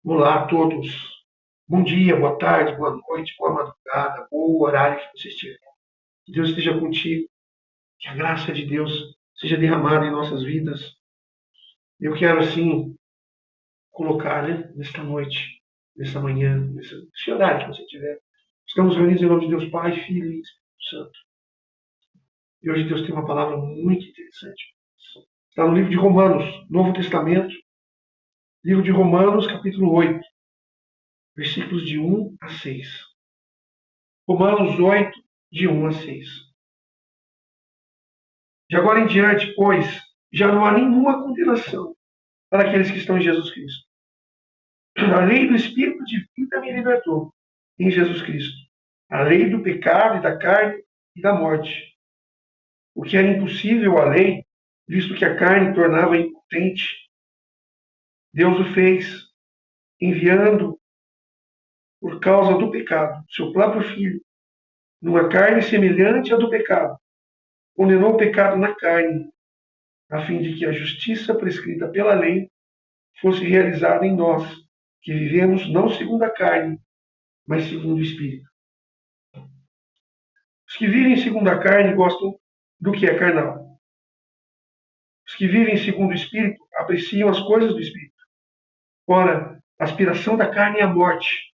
Olá a todos. Bom dia, boa tarde, boa noite, boa madrugada, bom horário que você estiver. Que Deus esteja contigo, que a graça de Deus seja derramada em nossas vidas. Eu quero, assim, colocar, né, nesta noite, nesta manhã, nesse horário que você tiver. Estamos reunidos em nome de Deus Pai, Filho e Espírito Santo. E hoje Deus tem uma palavra muito interessante. Está no livro de Romanos, Novo Testamento, livro de Romanos, capítulo 8, versículos de 1 a 6. Romanos 8, de 1 a 6. De agora em diante, pois, já não há nenhuma condenação para aqueles que estão em Jesus Cristo. A lei do Espírito de vida me libertou em Jesus Cristo. A lei do pecado e da carne e da morte. O que era impossível à lei, visto que a carne tornava impotente, Deus o fez, enviando, por causa do pecado, seu próprio Filho, numa carne semelhante à do pecado. Condenou o pecado na carne, a fim de que a justiça prescrita pela lei fosse realizada em nós, que vivemos não segundo a carne, mas segundo o Espírito. Os que vivem segundo a carne gostam do que é carnal. Os que vivem segundo o Espírito apreciam as coisas do Espírito. Ora, a aspiração da carne é a morte,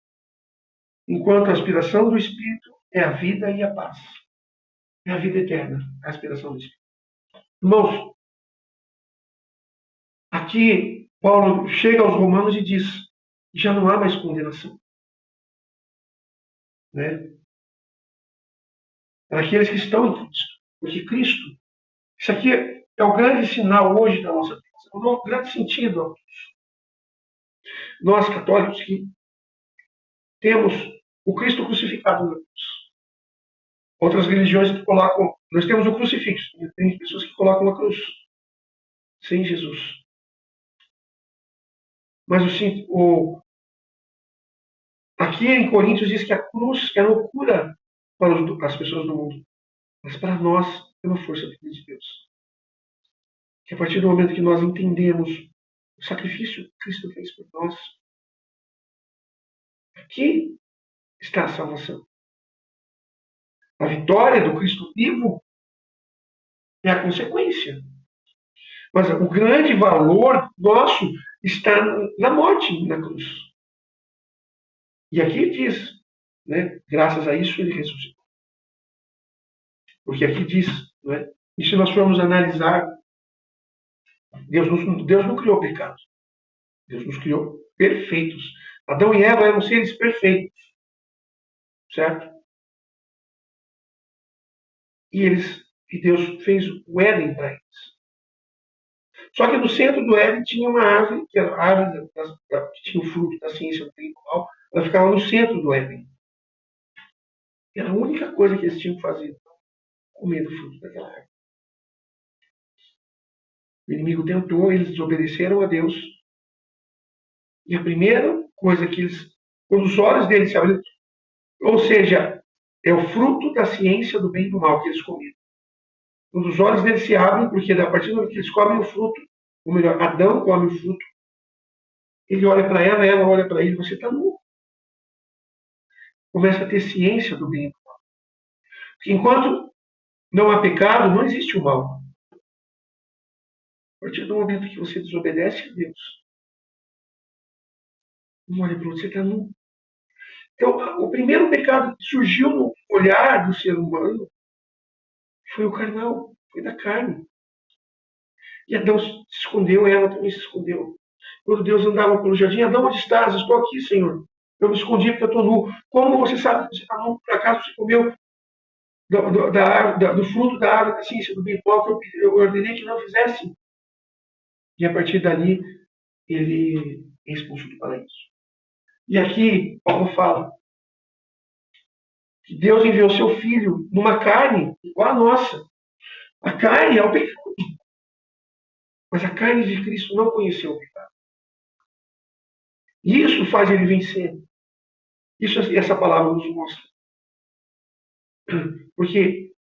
enquanto a aspiração do Espírito é a vida e a paz. É a vida eterna, a aspiração do Espírito. Irmãos, aqui Paulo chega aos Romanos e diz: já não há mais condenação. Né? Para aqueles que estão em Cristo. Porque Cristo, isso aqui é o grande sinal hoje da nossa vida, o grande sentido. Nós, católicos, que temos o Cristo crucificado na cruz. Outras religiões que colocam, nós temos o crucifixo. Tem pessoas que colocam a cruz sem Jesus. Mas aqui em Coríntios diz que a cruz é loucura para as pessoas do mundo. Mas para nós é uma força de Deus. Que a partir do momento que nós entendemos o sacrifício que Cristo fez por nós, aqui está a salvação. A vitória do Cristo vivo é a consequência. Mas o grande valor nosso está na morte, na cruz. E aqui diz, né, graças a isso ele ressuscitou. Porque aqui diz, né, e se nós formos analisar, Deus não criou pecado. Deus nos criou perfeitos. Adão e Eva eram seres perfeitos. Certo? E Deus fez o Éden para eles. Só que no centro do Éden tinha uma árvore, que era a árvore que tinha o fruto da ciência do bem e do mal, ela ficava no centro do Éden. Era a única coisa que eles tinham que fazer, comer do fruto daquela árvore. O inimigo tentou, eles desobedeceram a Deus. E a primeira coisa que quando os olhos deles se abriram, ou seja, é o fruto da ciência do bem e do mal que eles comeram. Quando os olhos deles se abrem, porque a partir do momento que eles comem o fruto, ou melhor, Adão come o fruto, ele olha para ela olha para ele, você está nu. Começa a ter ciência do bem e do mal. Porque enquanto não há pecado, não existe o mal. A partir do momento que você desobedece a Deus, não olha para o outro, você está nu. Então, o primeiro pecado que surgiu no olhar do ser humano foi o carnal, foi da carne. E Adão se escondeu, Eva também se escondeu. Quando Deus andava pelo jardim, Adão, onde estás? Estou aqui, Senhor. Eu me escondi porque eu estou nu. Como você sabe que você está nu? Por acaso você comeu do fruto da árvore da ciência do bem e do mal que eu ordenei que não fizesse? E a partir dali, ele é expulso do paraíso. E aqui, Paulo fala que Deus enviou seu filho numa carne igual a nossa. A carne é o pecado. Mas a carne de Cristo não conheceu o pecado. E isso faz ele vencer. Isso essa palavra nos mostra. Porque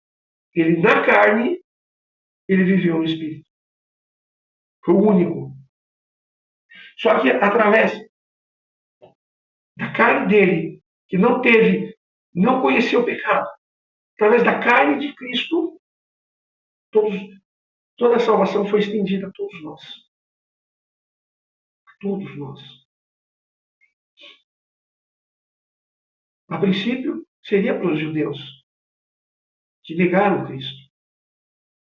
ele, na carne, ele viveu no Espírito. Foi o único. Só que através da carne dele, que não conheceu o pecado, através da carne de Cristo, todos, toda a salvação foi estendida a todos nós. A todos nós. A princípio, seria para os judeus, que negaram Cristo.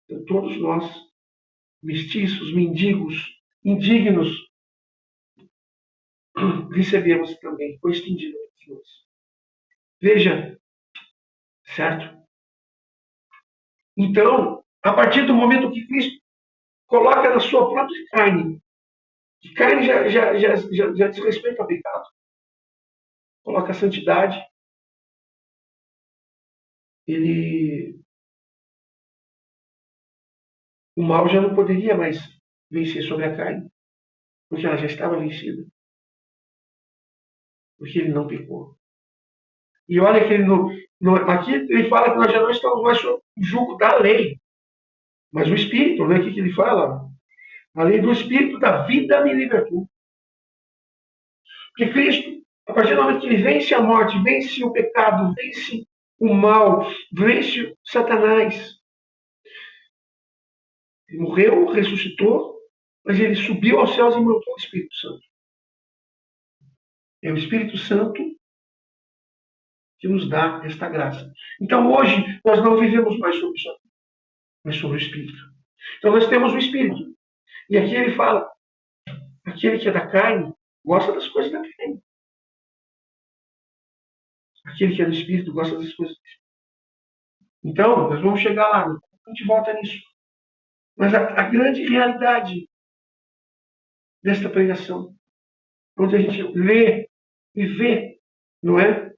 Então, todos nós, mestiços, mendigos, indignos, recebemos também, foi estendido a todos nós. Veja, certo? Então, a partir do momento que Cristo coloca na sua própria carne, que carne já diz respeito ao pecado, coloca a santidade, o mal já não poderia mais vencer sobre a carne, porque ela já estava vencida, porque ele não pecou. E olha que aqui ele fala que nós já não estamos mais sob o jugo da lei, mas o Espírito, né? O que ele fala? A lei do Espírito da vida me libertou. Porque Cristo, a partir do momento que ele vence a morte, vence o pecado, vence o mal, vence Satanás. Ele morreu, ressuscitou, mas ele subiu aos céus e montou o Espírito Santo. É o Espírito Santo que nos dá esta graça. Então hoje nós não vivemos mais sobre isso, mas sobre o Espírito. Então nós temos o Espírito. E aqui ele fala, aquele que é da carne gosta das coisas da carne. Aquele que é do Espírito gosta das coisas do Espírito. Então, nós vamos chegar lá, a gente volta nisso. Mas a grande realidade desta pregação, onde a gente lê e vê, não é?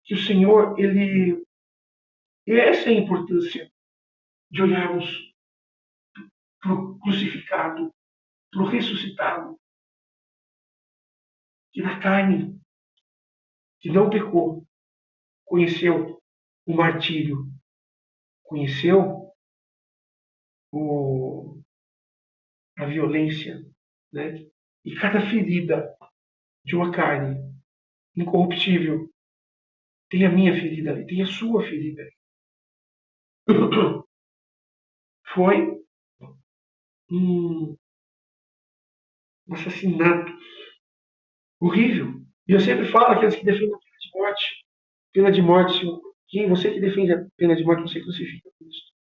Que o Senhor, ele... E essa é a importância de olharmos para o crucificado, para o ressuscitado, que na carne, que não pecou, conheceu o martírio, conheceu a violência, né? E cada ferida de uma carne incorruptível tem a minha ferida ali, tem a sua ferida ali. Foi um assassinato horrível. E eu sempre falo aqueles que defendem a pena de morte, quem você que defende a pena de morte, você crucifica Cristo.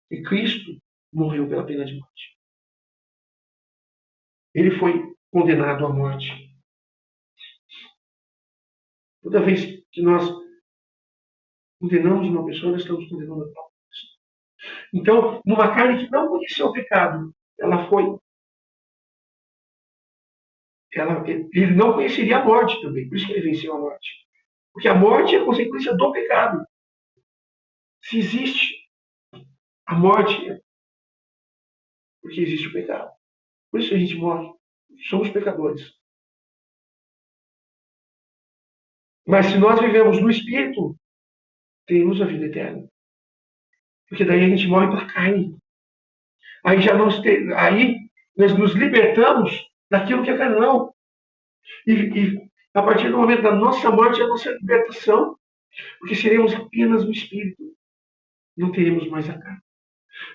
E Cristo morreu pela pena de morte. Ele foi condenado à morte. Toda vez que nós condenamos uma pessoa, nós estamos condenando a própria pessoa. Então, numa carne que não conheceu o pecado, ele não conheceria a morte também, por isso que ele venceu a morte. Porque a morte é a consequência do pecado. Se existe a morte, é porque existe o pecado. Por isso a gente morre. Somos pecadores. Mas se nós vivemos no Espírito, temos a vida eterna. Porque daí a gente morre para a carne. Aí nós nos libertamos daquilo que é carnal. E a partir do momento da nossa morte, é a nossa libertação. Porque seremos apenas no Espírito. Não teremos mais a carne.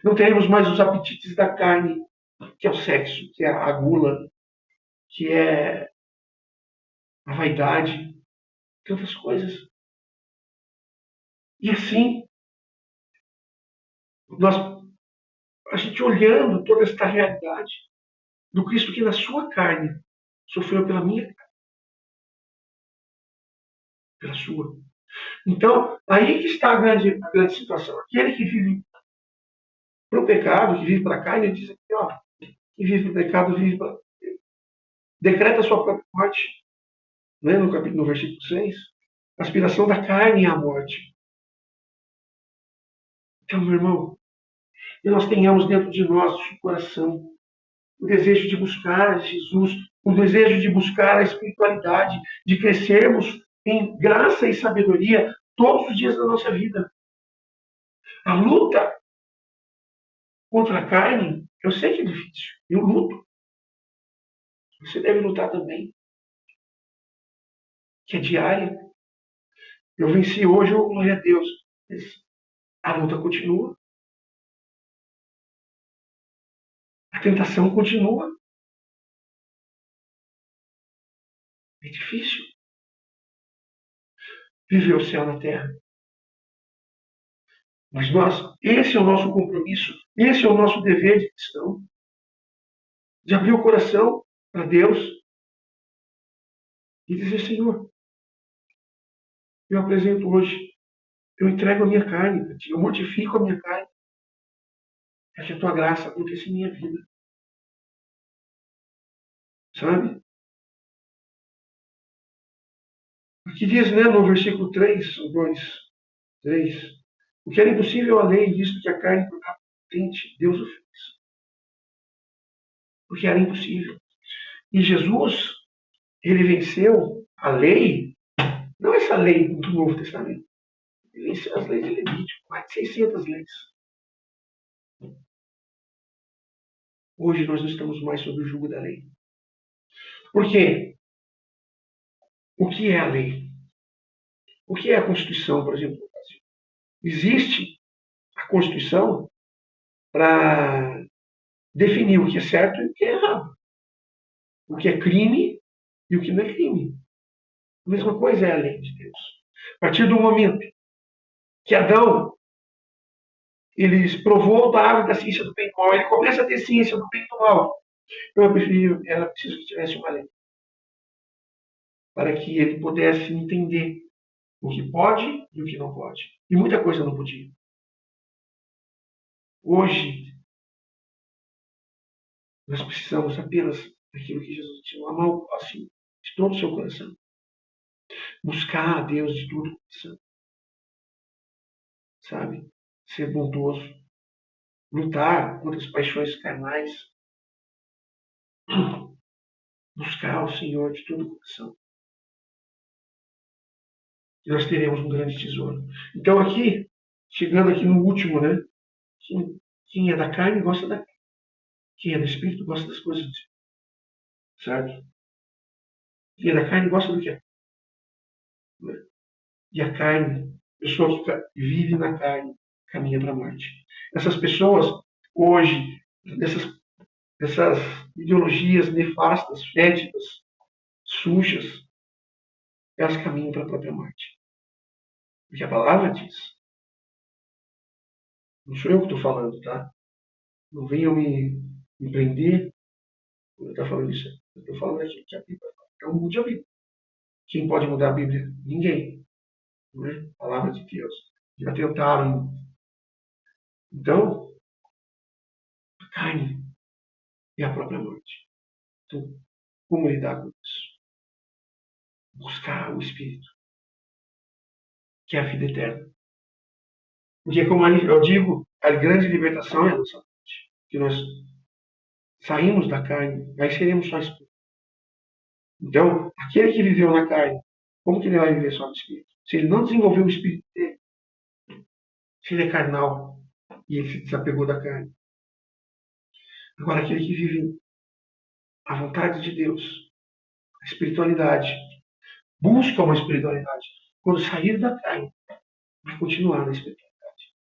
Não teremos mais os apetites da carne, que é o sexo, que é a gula, que é a vaidade, tantas coisas. E assim, a gente olhando toda esta realidade do Cristo que na sua carne sofreu pela minha carne, pela sua. Então, aí que está a grande situação. Aquele que vive para o pecado, que vive para a carne, ele diz aqui, ó, que vive para o pecado, vive para... Decreta a sua própria morte, né, no versículo 6. A aspiração da carne é a morte. Então, meu irmão, que nós tenhamos dentro de nosso coração o desejo de buscar Jesus, o desejo de buscar a espiritualidade, de crescermos em graça e sabedoria todos os dias da nossa vida. A luta contra a carne, eu sei que é difícil, eu luto. Você deve lutar também. que é diária. Eu venci hoje, oh, glória a Deus. Mas a luta continua. A tentação continua. É difícil viver o céu na terra. Mas esse é o nosso compromisso, esse é o nosso dever de cristão, de abrir o coração para Deus e dizer, Senhor, eu apresento hoje, eu entrego a minha carne para Ti, eu mortifico a minha carne, para que a Tua graça aconteça em minha vida. Sabe? Aqui diz, né, no versículo 3, 2, 3, o que era impossível à lei, visto que a carne tornava potente, Deus o fez. Porque era impossível. E Jesus, ele venceu a lei, não essa lei do Novo Testamento, ele venceu as leis de Levítico, mais de 600 leis. Hoje nós não estamos mais sob o jugo da lei. Por quê? O que é a lei? O que é a Constituição, por exemplo, no Brasil? Existe a Constituição para definir o que é certo e o que é errado. O que é crime e o que não é crime. A mesma coisa é a lei de Deus. A partir do momento que Adão ele provou da árvore da ciência do bem e do mal, ele começa a ter ciência do bem e do mal. Então era preciso que tivesse uma lei. Para que ele pudesse entender o que pode e o que não pode. E muita coisa não podia. Hoje, nós precisamos apenas daquilo que Jesus ensinou, amar o próximo de todo o seu coração. Buscar a Deus de todo o coração. Sabe? Ser bondoso. Lutar contra as paixões carnais. Buscar o Senhor de todo o coração. E nós teremos um grande tesouro. Então aqui, chegando aqui no último, né? Quem é da carne gosta da carne. Quem é do Espírito gosta das coisas do Espírito. Certo? Quem é da carne gosta do quê? E a carne, a pessoa que vive na carne, caminha para a morte. Essas pessoas, hoje, dessas ideologias nefastas, fétidas, sujas, elas caminham para a própria morte. Porque a palavra diz. Não sou eu que estou falando, tá? Não venham me prender quando eu estou falando isso. Eu estou falando aqui que a Bíblia não mude a Bíblia. Quem pode mudar a Bíblia? Ninguém. Não é? A palavra de Deus. Já tentaram. Então, a carne é a própria morte. Então, como lidar com isso? Buscar o Espírito, que é a vida eterna. Porque, como eu digo, a grande libertação é a nossa morte. Que nós saímos da carne, aí seremos só Espírito. Então, aquele que viveu na carne, como que ele vai viver só no Espírito? Se ele não desenvolveu o Espírito dele, se ele é carnal e ele se desapegou da carne. Agora, aquele que vive a vontade de Deus, a espiritualidade, busca uma espiritualidade. Quando sair da carne, vai continuar na espiritualidade.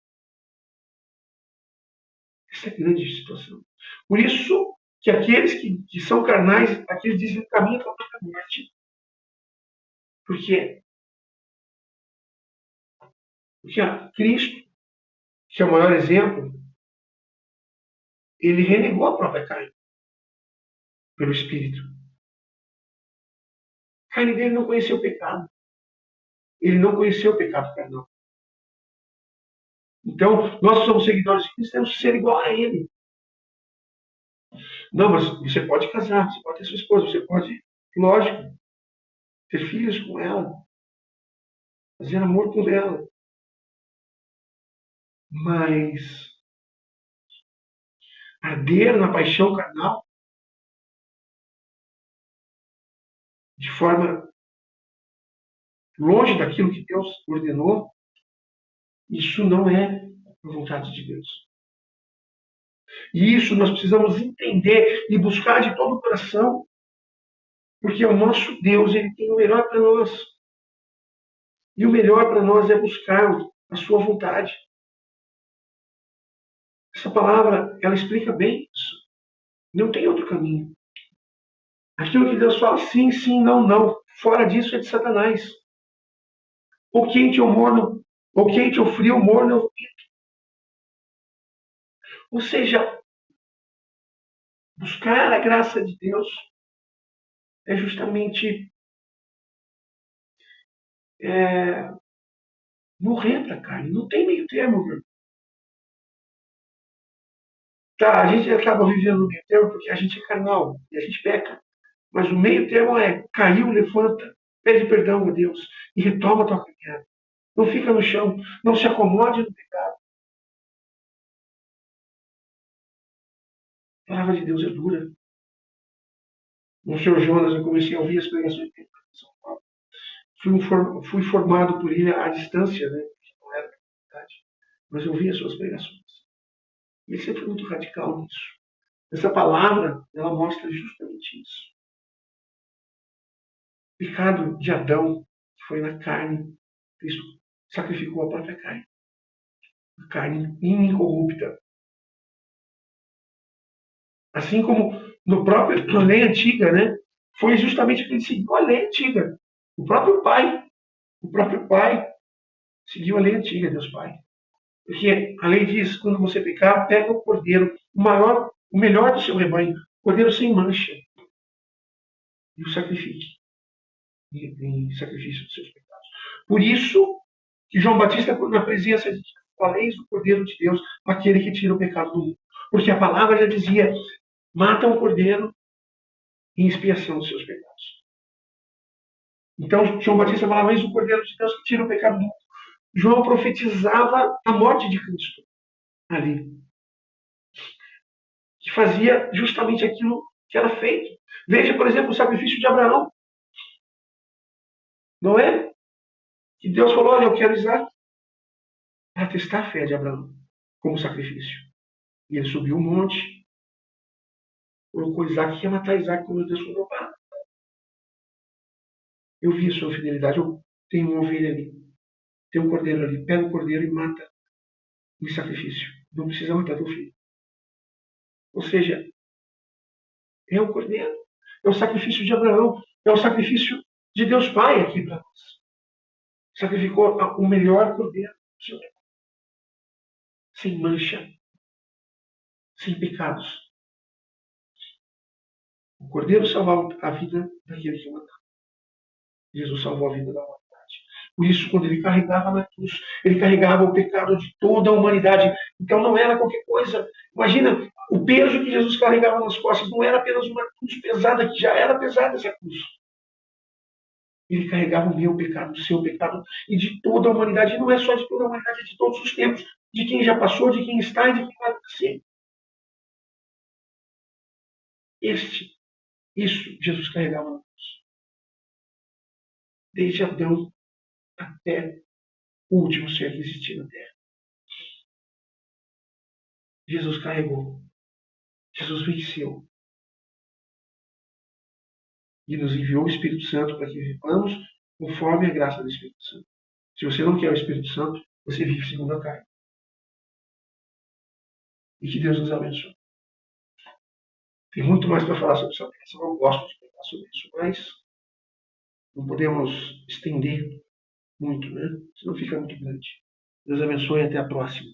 Essa é a grande situação. Por isso que aqueles que são carnais, aqueles dizem caminho para a própria morte. Por quê? Porque Cristo, que é o maior exemplo, ele renegou a própria carne pelo Espírito. A carne dele não conheceu o pecado. Ele não conheceu o pecado carnal. Então, nós somos seguidores de Cristo, temos que ser igual a Ele. Não, mas você pode casar, você pode ter sua esposa, você pode, lógico, ter filhos com ela, fazer amor com ela. Mas arder na paixão carnal, de forma longe daquilo que Deus ordenou, isso não é a vontade de Deus. E isso nós precisamos entender e buscar de todo o coração, porque o nosso Deus, ele tem o melhor para nós. E o melhor para nós é buscar a sua vontade. Essa palavra, ela explica bem isso. Não tem outro caminho. Aquilo que Deus fala, sim, sim, não, não. Fora disso é de Satanás. Ou quente ou morno, ou quente ou frio, morno ou... Ou seja, buscar a graça de Deus é justamente morrer para a carne. Não tem meio termo, meu. Tá, a gente acaba vivendo no meio termo porque a gente é carnal e a gente peca. Mas o meio termo é caiu, levanta, pede perdão a Deus e retoma a tua caminhada. Não fica no chão, não se acomode no pecado. A palavra de Deus é dura. O Sr. Jonas, eu comecei a ouvir as pregações de São Paulo. Fui formado por ele à distância, né? Não era verdade. Mas eu ouvi as suas pregações. E ele sempre foi muito radical nisso. Essa palavra, ela mostra justamente isso. O pecado de Adão, que foi na carne, Cristo sacrificou a própria carne. A carne incorrupta. Assim como no próprio na lei antiga, né? Foi justamente que ele seguiu a lei antiga. O próprio pai seguiu a lei antiga, Deus Pai. Porque a lei diz, quando você pecar, pega o cordeiro, o melhor do seu rebanho, cordeiro sem mancha, e o sacrifique em sacrifício dos seus pecados. Por isso que João Batista, na presença de Deus, fala, eis o cordeiro de Deus, aquele que tira o pecado do mundo. Porque a palavra já dizia, mata o cordeiro em expiação dos seus pecados. Então, João Batista falava, eis o cordeiro de Deus que tira o pecado do mundo. João profetizava a morte de Cristo ali, que fazia justamente aquilo que era feito. Veja, por exemplo, o sacrifício de Abraão. Não é? Que Deus falou, olha, eu quero Isaac para testar a fé de Abraão como sacrifício. E ele subiu um monte, colocou Isaac e ia matar Isaac quando Deus falou, para. Eu vi a sua fidelidade, eu tenho uma ovelha ali, tem um cordeiro ali, pega o cordeiro e mata em sacrifício. Não precisa matar teu filho. Ou seja, é o cordeiro, é o sacrifício de Abraão, é o sacrifício de Deus Pai aqui para nós. Sacrificou o melhor cordeiro, sem mancha, sem pecados. O cordeiro salvava a vida daquele que matava. Jesus salvou a vida da humanidade. Por isso, quando ele carregava na cruz, ele carregava o pecado de toda a humanidade. Então não era qualquer coisa. Imagina, o peso que Jesus carregava nas costas não era apenas uma cruz pesada, que já era pesada essa cruz. Ele carregava o meu pecado, o seu pecado e de toda a humanidade. E não é só de toda a humanidade, é de todos os tempos. De quem já passou, de quem está e de quem vai nascer. Isso Jesus carregava na cruz. Desde Adão até o último ser que existia na Terra. Jesus carregou. Jesus venceu. E nos enviou o Espírito Santo para que vivamos conforme a graça do Espírito Santo. Se você não quer o Espírito Santo, você vive segundo a carne. E que Deus nos abençoe. Tem muito mais para falar sobre essa peça. Eu não gosto de falar sobre isso, mas não podemos estender muito, né? Senão fica muito grande. Deus abençoe e até a próxima.